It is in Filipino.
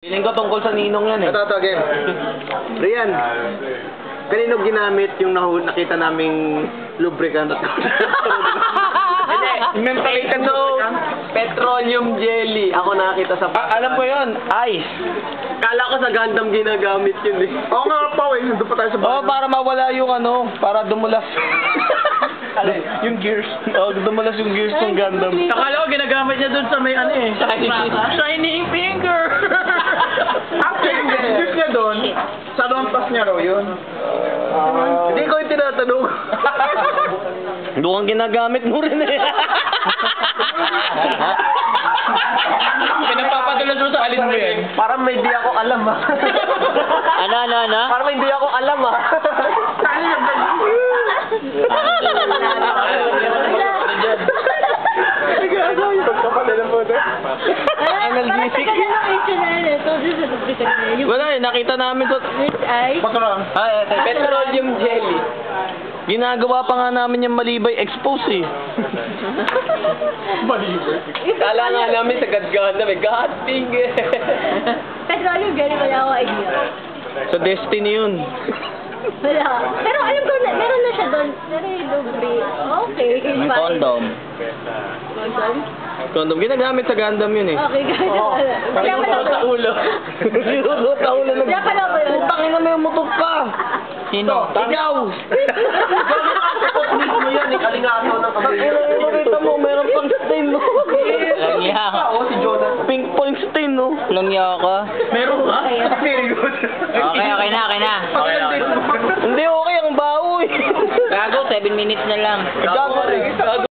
Piling ko tungkol sa ninong yan eh. Ito, game. Rian, kanino ginamit yung nakita naming lubricant at Mentalitan petroleum jelly. Ako nakita sa... alam ko yun. Ice. Kala ko sa Gundam ginagamit yun eh. Oo nga pa eh, nandun pa tayo sa Oo, para mawala yung ano, para dumulas. yung gears. Oo, dumulas yung gears ng Gundam. Akala ko ginagamit niya dun sa may ano eh. Shining finger! Actually, yung gears niya doon, sa lampas niya raw yun. Hindi ko yung tinatanong. Doon kang ginagamit mo rin eh. Pinagpapadulas mo sa alin mo yan. Parang may di ako alam ah. Ano? Parang may di ako alam ah. Analgesic. Wala eh, nakita namin to. Petroleum jelly. Ginagawa pa nga namin yung Malibay expose eh. Kala nga namin sa Gadganda, may God finger. Petroleum jelly, wala ako idea. Sa Destiny yun. Wala. Pero alam ko na, meron na siya doon. Pero yung lubre. Okay. May condom. Condom? Condom, ginagamit sa Gundam yun eh. Okay, guys. Kaya pala ba? ulo. Sinusuot sa ulo ng... Kaya pala ba yun? Putangin na may umutok ka. Sino? Ikaw! Mismo yan, ikalingato ng Pangina, makita mo, meron pang stain, no? Langya ka. Oo, si Jonah. Pink point stain, no? Langya ka. Meron ka? Very good. Okay na. Hindi, okay, ang baho eh. Gago, 7 minutes na lang. Gago.